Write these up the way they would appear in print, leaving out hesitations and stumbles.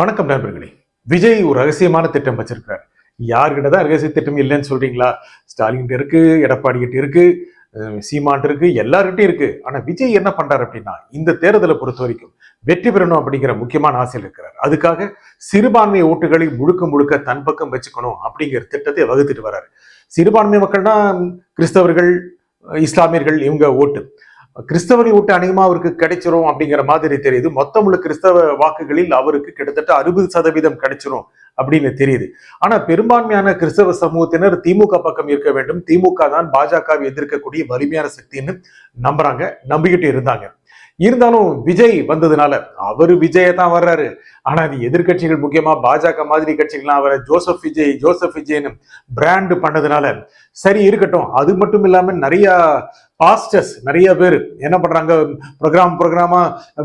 வணக்கம் நண்பர்களே. விஜய் ஒரு ரகசியமான திட்டம் வச்சிருக்காரு. யார்கிட்டதான் ரகசிய திட்டம் இல்லைன்னு சொல்றீங்களா? ஸ்டாலின் இருக்கு, எடப்பாடி கிட்ட இருக்கு, சீமான் இருக்கு, எல்லார்கிட்டையும் இருக்கு. ஆனா விஜய் என்ன பண்றாரு அப்படின்னா, இந்த தேர்தலை பொறுத்த வரைக்கும் வெற்றி பெறணும் அப்படிங்கிற முக்கியமான ஆசையில் இருக்கிறார். அதுக்காக சிறுபான்மை ஓட்டுகளை முழுக்க முழுக்க தன் பக்கம் வச்சுக்கணும் அப்படிங்கிற திட்டத்தை வகுத்துட்டு வர்றாரு. சிறுபான்மை மக்கள்னா கிறிஸ்தவர்கள், இஸ்லாமியர்கள், இவங்க ஓட்டு. கிறிஸ்தவரி ஓட்டு அநேகமா அவருக்கு கிடைச்சிரும் அப்படிங்கிற மாதிரி தெரியுது. மொத்தமுள்ள கிறிஸ்தவ வாக்குகளில் அவருக்கு கிட்டத்தட்ட 60% கிடைச்சிரும் அப்படின்னு தெரியுது. ஆனா பெரும்பான்மையான கிறிஸ்தவ சமூகத்தினர் திமுக பக்கம் இருக்க வேண்டும், திமுக தான் பாஜகவை எதிர்க்கக்கூடிய வலிமையான சக்தின்னு நம்பிக்கிட்டு இருந்தாங்க. இருந்தாலும் விஜய் வந்ததுனால அவரு விஜய தான் வர்றாரு. ஆனா அது எதிர்கட்சிகள், முக்கியமா பாஜக மாதிரி கட்சிகள்லாம் அவரை ஜோசப் விஜய்னு பிராண்ட் பண்ணதுனால சரி இருக்கட்டும். அது மட்டும் இல்லாம நிறைய பேர் என்ன பண்றாங்க, ப்ரோக்ராமா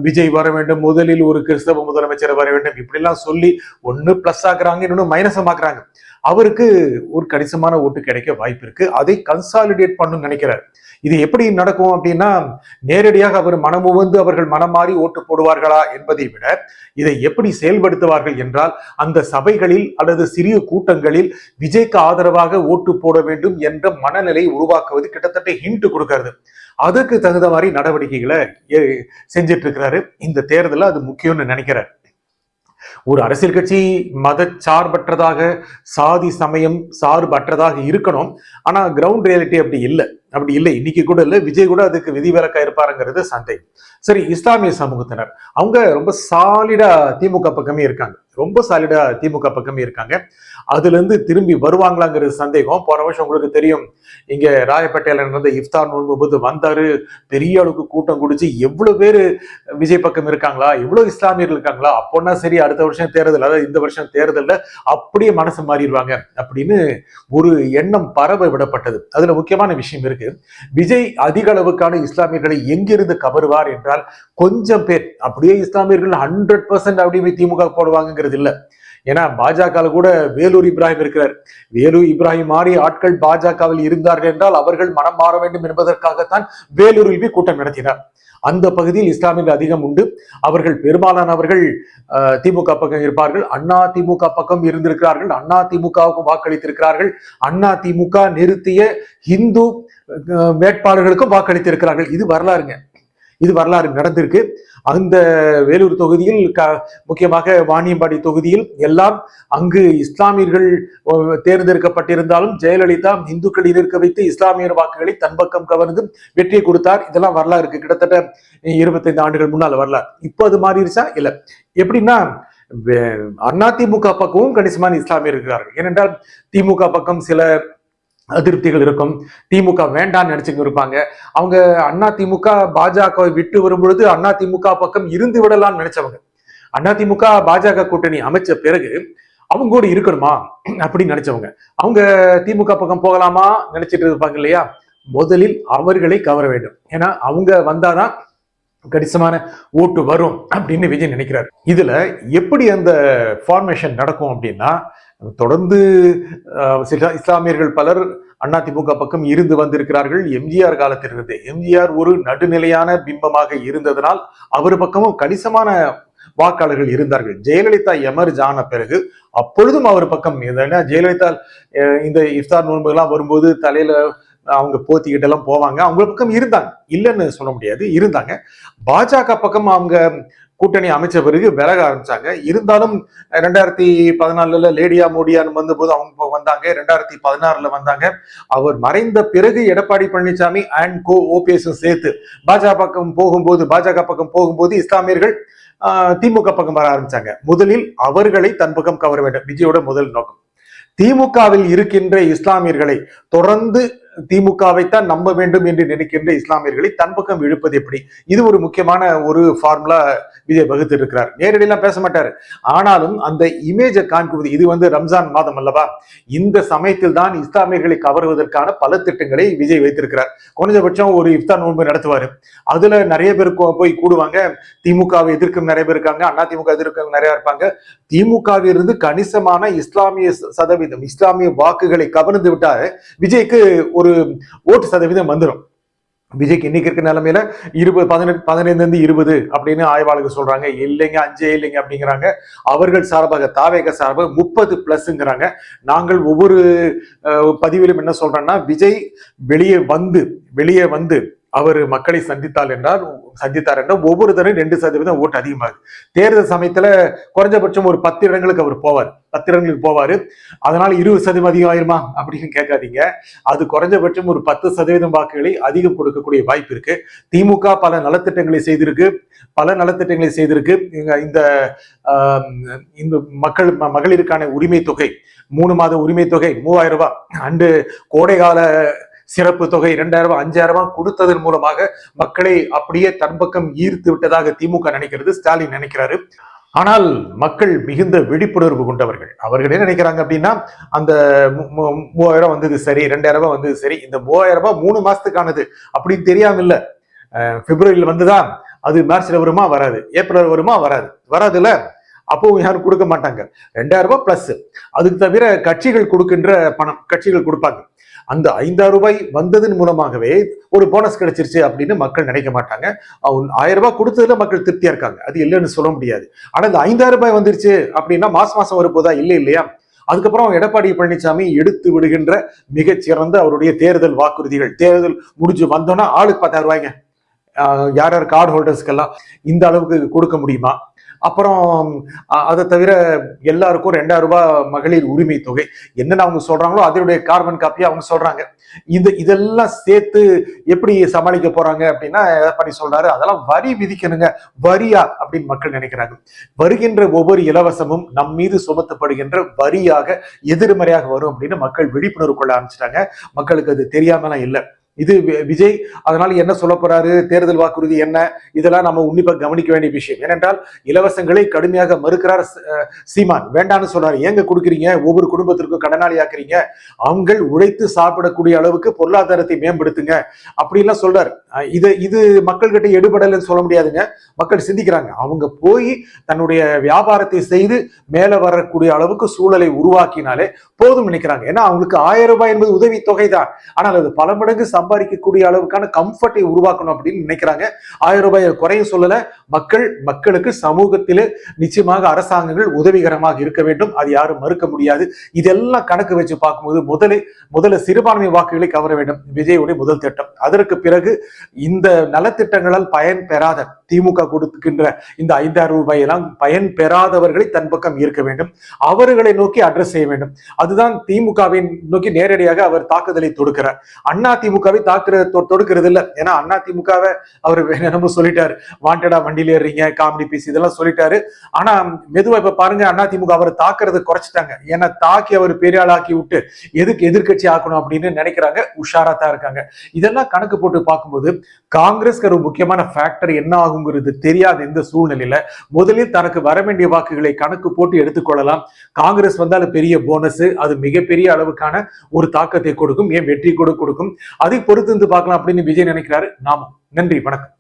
விஜய் வர வேண்டும், முதலில் ஒரு கிறிஸ்தவ முதலமைச்சர் வர வேண்டும், இப்படி எல்லாம் சொல்லி ஒன்னு பிளஸ் ஆக்குறாங்க, இன்னொன்னு மைனஸ் ஆக்குறாங்க. அவருக்கு ஒரு கணிசமான ஓட்டு கிடைக்க வாய்ப்பு இருக்கு. அதை கன்சாலிடேட் பண்ணணும்னு நினைக்கிறார். இது எப்படி நடக்கும் அப்படின்னா, நேரடியாக அவர் மனமுவந்து அவர்கள் மனம் மாறி ஓட்டு போடுவார்களா என்பதை விட இதை எப்படி செயல்படுத்துவார்கள் என்றால், அந்த சபைகளில் அல்லது சிறிய கூட்டங்களில் விஜய்க்கு ஆதரவாக ஓட்டு போட வேண்டும் என்ற மனநிலை உருவாக்குவது கிட்டத்தட்ட ஹிண்ட் கொடுக்கிறது. அதுக்கு தகுந்த மாதிரி நடவடிக்கைகளை செஞ்சிட்டு இருக்கிறாரு. இந்த தேர்தலில் அது முக்கியம்னு நினைக்கிறார். ஒரு அரசியல் கட்சி மத சார்பற்றதாக, சாதி சமயம் சார்பற்றதாக இருக்கணும். ஆனா கிரவுண்ட் ரியாலிட்டி அப்படி இல்லை. இன்னைக்கு கூட இல்லை. விஜய் கூட அதுக்கு விதிவிலக்கா இருப்பாருங்கிறது சந்தேகம். சரி, இஸ்லாமிய சமூகத்தினர் அவங்க ரொம்ப சாலிடா திமுக பக்கமே இருக்காங்க. அதுல இருந்து திரும்பி வருவாங்களாங்கிறது சந்தேகம். போன வருஷம் உங்களுக்கு தெரியும், இங்க ராயப்பேட்டையில நடந்த இஃப்தார் நோன்பு போது வந்தாரு, பெரிய அளவுக்கு கூட்டம் குடிச்சு எவ்வளவு பேரு விஜய் பக்கம் இருக்காங்களா, எவ்வளவு இஸ்லாமியர்கள் இருக்காங்களா, அப்போன்னா சரி அடுத்த வருஷம் தேர்தல், அதாவது இந்த வருஷம் தேர்தல்ல அப்படியே மனசு மாறிடுவாங்க அப்படின்னு ஒரு எண்ணம் பரவ விடப்பட்டது. அதுல முக்கியமான விஷயம் இருக்கு. விஜய் அதிக அளவுக்கான இஸ்லாமியர்களை எங்கிருந்து கவருவார் என்றால், கொஞ்சம் பேர் அப்படியே இஸ்லாமியர்கள் 100% அப்படியே திமுக போடுவாங்கிறது இல்ல. ஏன்னா பாஜக கூட வேலூர் இப்ராஹிம் இருக்கிறார். வேலூர் இப்ராஹிம் மாறி ஆட்கள் பாஜகவில் இருந்தார்கள் என்றால் அவர்கள் மனம் மாற வேண்டும் என்பதற்காகத்தான் வேலூரில் போய் கூட்டம் நடத்தினார். அந்த பகுதியில் இஸ்லாமியர்கள் அதிகம் உண்டு. அவர்கள் பெரும்பாலானவர்கள் திமுக பக்கம் இருப்பார்கள். அண்ணா திமுக பக்கம் இருந்திருக்கிறார்கள். அண்ணா திமுகவுக்கு வாக்களித்திருக்கிறார்கள். அண்ணா திமுக நிறுத்திய இந்து வேட்பாளர்களுக்கும் வாக்களித்திருக்கிறார்கள். இது வரலாறு நடந்திருக்கு. அந்த வேலூர் தொகுதியில் முக்கியமாக வாணியம்பாடி தொகுதியில் எல்லாம் அங்கு இஸ்லாமியர்கள் தேர்ந்தெடுக்கப்பட்டிருந்தாலும் ஜெயலலிதா இந்துக்களை எதிர்க்க வைத்து இஸ்லாமியர் வாக்குகளை தன் பக்கம் கவர்ந்து வெற்றியை கொடுத்தார். இதெல்லாம் வரலாறு இருக்கு. கிட்டத்தட்ட 25 ஆண்டுகள் முன்னால் வரலாறு. இப்போ அது மாறிடுச்சா? இல்ல. எப்படின்னா, அதிமுக பக்கமும் கணிசமான இஸ்லாமியர் இருக்கிறார்கள். ஏனென்றால் திமுக பக்கம் சில அதிருப்திகள் இருக்கும். திமுக வேண்டான்னு நினைச்சுட்டு இருப்பாங்க. அவங்க அதிமுக பாஜகவை விட்டு வரும்பொழுது அதிமுக பக்கம் இருந்து விடலாம்னு நினைச்சவங்க. அதிமுக பாஜக கூட்டணி அமைச்ச பிறகு அவங்க கூட இருக்கணுமா அப்படின்னு நினைச்சவங்க. அவங்க திமுக பக்கம் போகலாமா நினைச்சிட்டு இருப்பாங்க இல்லையா? முதலில் அவர்களை கவர வேண்டும். ஏன்னா அவங்க வந்தாதான் கணிசமான ஓட்டு வரும் அப்படின்னு விஜய் நினைக்கிறார். இதுல எப்படி அந்த ஃபார்மேஷன் நடக்கும் அப்படின்னா, தொடர்ந்து இஸ்லாமியர்கள் பலர் அதிமுக பக்கம் இருந்து வந்திருக்கிறார்கள். எம்ஜிஆர் காலத்திலிருந்து எம்ஜிஆர் ஒரு நடுநிலையான பிம்பமாக இருந்ததனால் அவர் பக்கமும் கணிசமான வாக்காளர்கள் இருந்தார்கள். ஜெயலலிதா எமர்ஜ் ஆன பிறகு அப்பொழுதும் அவர் பக்கம், ஜெயலலிதா இந்த இஃப்தார் நோன்பு எல்லாம் வரும்போது தலையில அவங்க போத்திக்கிட்டு எல்லாம் போவாங்க. அவங்க பக்கம் இருந்தாங்க, இல்லைன்னு சொல்ல முடியாது, இருந்தாங்க. பாஜக பக்கம் அவங்க கூட்டணி அமைச்ச பிறகு விலக ஆரம்பிச்சாங்க. இருந்தாலும் 2014 லேடியா மோடியான்னு வந்தபோது அவங்க வந்தாங்க. 2016 வந்தாங்க. அவர் மறைந்த பிறகு Edappadi Palaniswami and co OPS சேர்த்து பாஜக பக்கம் போகும்போது இஸ்லாமியர்கள் திமுக பக்கம் வர ஆரம்பிச்சாங்க. முதலில் அவர்களை தன் பக்கம் கவர வேண்டும், விஜயோட முதல் நோக்கம். திமுகவில் இருக்கின்ற இஸ்லாமியர்களை தொடர்ந்து திமுகவைத்தான் நம்ப வேண்டும் என்று நினைக்கின்ற இஸ்லாமியர்களை தன் பக்கம் இழுப்பது எப்படி? இது ஒரு முக்கியமான ஒரு ஃபார்முலா விஜய் வகுத்து இருக்கிறார். நேரடியெல்லாம் பேச மாட்டாரு. ஆனாலும் அந்த இமேஜை காண்பிப்பது, இது ரம்ஜான் மாதம் அல்லவா, இந்த சமயத்தில் தான் இஸ்லாமியர்களை கவருவதற்கான பல திட்டங்களை விஜய் வைத்திருக்கிறார். குறைஞ்சபட்சம் ஒரு இஃப்தார் நோன்பு நடத்துவாரு. அதுல நிறைய பேர் போய் கூடுவாங்க. திமுகவை எதிர்க்கும் நிறைய பேர் இருக்காங்க, அதிமுக எதிர்க்கும் நிறைய இருப்பாங்க. திமுகவிலிருந்து கணிசமான இஸ்லாமிய வாக்குகளை கவர்ந்து விட்டாரு விஜய்க்கு ஒரு ஓட்டு சதவீதம் வந்துடும். விஜய்க்கு இன்னைக்கு இருக்க நிலைமையில 15 அப்படின்னு ஆய்வாளர்கள் சொல்றாங்க. இல்லைங்க 5 இல்லைங்க அப்படிங்கிறாங்க. அவர்கள் சார்பாக தாவேக சார்பாக 30+ங்கிறாங்க. நாங்கள் ஒவ்வொரு பதிவிலும் என்ன சொல்றோம்னா, விஜய் வெளியே வந்து அவர் மக்களை சந்தித்தார் என்றால் ஒவ்வொரு தடவை 2% ஓட்டு அதிகமாகுது. தேர்தல் சமயத்துல குறைஞ்சபட்சம் ஒரு 10 இடங்களுக்கு அவர் போவார், 10 இடங்களுக்கு போவாரு. அதனால 20% அதிகம் ஆயிருமா அப்படின்னு கேட்காதீங்க. அது குறைஞ்சபட்சம் ஒரு 10% வாக்குகளை அதிகம் கொடுக்கக்கூடிய வாய்ப்பு இருக்கு. திமுக பல நலத்திட்டங்களை செய்திருக்கு. இந்த இந்த மகளிருக்கான உரிமை தொகை, 3 மாத உரிமை தொகை 3000 ரூபாய், அண்டு கோடைகால சிறப்பு தொகை 2000 5000 கொடுத்ததன் மூலமாக மக்களை அப்படியே தன் பக்கம் ஈர்த்து விட்டதாக திமுக நினைக்கிறது, ஸ்டாலின் நினைக்கிறாரு. ஆனால் மக்கள் மிகுந்த விழிப்புணர்வு கொண்டவர்கள். அவர்கள் என்ன நினைக்கிறாங்க அப்படின்னா, அந்த 3000 வந்தது சரி, 2000 வந்தது சரி, இந்த 3000 3 மாசத்துக்கானது அப்படின்னு தெரியாம இல்ல. பிப்ரவரியில் வந்துதான் அது மார்ச்ல வருமா வராது, ஏப்ரல் வருமா வராதுல்ல. அப்போ யாரும் கொடுக்க மாட்டாங்க. 2000 பிளஸ். அதுக்கு தவிர கட்சிகள் கொடுக்கின்ற பணம், கட்சிகள் கொடுப்பாங்க. அந்த 5000 ரூபாய் வந்ததன் மூலமாகவே ஒரு போனஸ் கிடைச்சிருச்சு அப்படின்னு மக்கள் நினைக்க மாட்டாங்க. 1000 ரூபாய் கொடுத்ததுல மக்கள் திருப்தியா இருக்காங்க, அது இல்லைன்னு சொல்ல முடியாது. ஆனா இந்த 5000 ரூபாய் வந்துருச்சு அப்படின்னா மாசம் வரப்போதா? இல்லையா? அதுக்கப்புறம் எடப்பாடி பழனிசாமி எடுத்து விடுகின்ற மிகச்சிறந்த அவருடைய தேர்தல் வாக்குறுதிகள், தேர்தல் முடிஞ்சு வந்தோம்னா ஆளுக்கு 10,000 ரூபாய்ங்க, யார் கார்டு ஹோல்டர்ஸ்க்கெல்லாம் இந்த அளவுக்கு கொடுக்க முடியுமா? அப்புறம் அதை தவிர எல்லாருக்கும் 2000 ரூபாய் மகளிர் உரிமை தொகை, என்னென்ன அவங்க சொல்றாங்களோ அதனுடைய கார்பன் காப்பியா அவங்க சொல்றாங்க. இதெல்லாம் சேர்த்து எப்படி சமாளிக்க போறாங்க அப்படின்னா, எடப்பாடி சொல்றாரு, அதெல்லாம் வரி விதிக்கணுங்க. வரியா அப்படின்னு மக்கள் நினைக்கிறாங்க. வருகின்ற ஒவ்வொரு இலவசமும் நம் மீது சுமத்தப்படுகின்ற வரியாக எதிர்மறையாக வரும் அப்படின்னு மக்கள் விழிப்புணர்வு கொள்ள ஆரம்பிச்சிட்டாங்க. மக்களுக்கு அது தெரியாமலாம் இல்லை. இது விஜய் அதனால என்ன சொல்ல போறாரு, தேர்தல் வாக்குறுதி என்ன, இதெல்லாம் நம்ம உன்னிப்பா கவனிக்க வேண்டிய விஷயம். ஏனென்றால் இலவசங்களை கடுமையாக மறுக்கிறார் சீமான். வேண்டான்னு சொல்றாரு. ஏங்க கொடுக்குறீங்க, ஒவ்வொரு குடும்பத்திற்கும் கடனாளி ஆக்குறீங்க, அவங்கள் உழைத்து சாப்பிடக்கூடிய அளவுக்கு பொருளாதாரத்தை மேம்படுத்துங்க அப்படின்லாம் சொல்றாரு. இது மக்கள்கிட்ட எடுபடலன்னு சொல்ல முடியாதுங்க. மக்கள் சிந்திக்கிறாங்க. அவங்க போய் தன்னுடைய வியாபாரத்தை செய்து மேல வரக்கூடிய அளவுக்கு சூழலை உருவாக்கினாலே போதும் நினைக்கிறாங்க. ஏன்னா அவங்களுக்கு 1000 ரூபாய் என்பது உதவி தொகை தான். ஆனால் அது பல மடங்கு சம்பாதிக்கக்கூடிய அளவுக்கான கம்ஃபர்ட்டை உருவாக்கணும் அப்படின்னு நினைக்கிறாங்க. 1000 ரூபாய் குறைய சொல்லல. மக்களுக்கு சமூகத்திலே நிச்சயமாக அரசாங்கங்கள் உதவிகரமாக இருக்க வேண்டும், அது யாரும் மறுக்க முடியாது. இதெல்லாம் கணக்கு வச்சு பார்க்கும்போது முதல்ல சிறுபான்மை வாக்குகளை கவர வேண்டும் விஜயுடைய முதல் திட்டம். அதற்கு பிறகு இந்த நலத்திட்டங்களால் பயன் பெறாத, திமுக கொடுக்கின்ற இந்த 5000 ரூபாய் எல்லாம் பயன் பெறாதவர்களை தன் பக்கம் ஈர்க்க வேண்டும், அவர்களை நோக்கி அட்ரஸ் செய்ய வேண்டும். அதுதான் திமுகவை நோக்கி நேரடியாக அவர் தாக்குதலை தொடுக்கிறார். அண்ணா திமுகவை தொடுக்கிறது இல்ல. ஏன்னா அண்ணா திமுகவை அவர் என்னமோ சொல்லிட்டாரு, வாண்டடா வண்டியில ஏறீங்க, காமெடி பீஸ் இதெல்லாம் சொல்லிட்டாரு. ஆனா மெதுவா இப்ப பாருங்க, அண்ணா திமுக அவர் தாக்குறதை குறைச்சிட்டாங்க. ஏன்னா தாக்கி அவர் பெரிய ஆளாக்கி விட்டு எதுக்கு எதிர்கட்சி ஆக்கணும் அப்படின்னு நினைக்கிறாங்க. உஷாரா தான் இருக்காங்க. இதெல்லாம் கணக்கு போட்டு பார்க்கும்போது காங்கிரஸ்க்கு ஒரு முக்கியமான ஃபேக்டர் என்ன ஆகுங்கிறது தெரியாத இந்த சூழ்நிலையில முதலில் தனக்கு வர வேண்டிய வாக்குகளை கணக்கு போட்டு எடுத்துக்கொள்ளலாம். காங்கிரஸ் வந்தால் பெரிய போனஸ், அது மிகப்பெரிய அளவுக்கான ஒரு தாக்கத்தை கொடுக்கும், ஏன் வெற்றி கூட கொடுக்கும். அதை பொறுத்து பார்க்கலாம் அப்படின்னு விஜய் நினைக்கிறாரு. நாமும் நன்றி, வணக்கம்.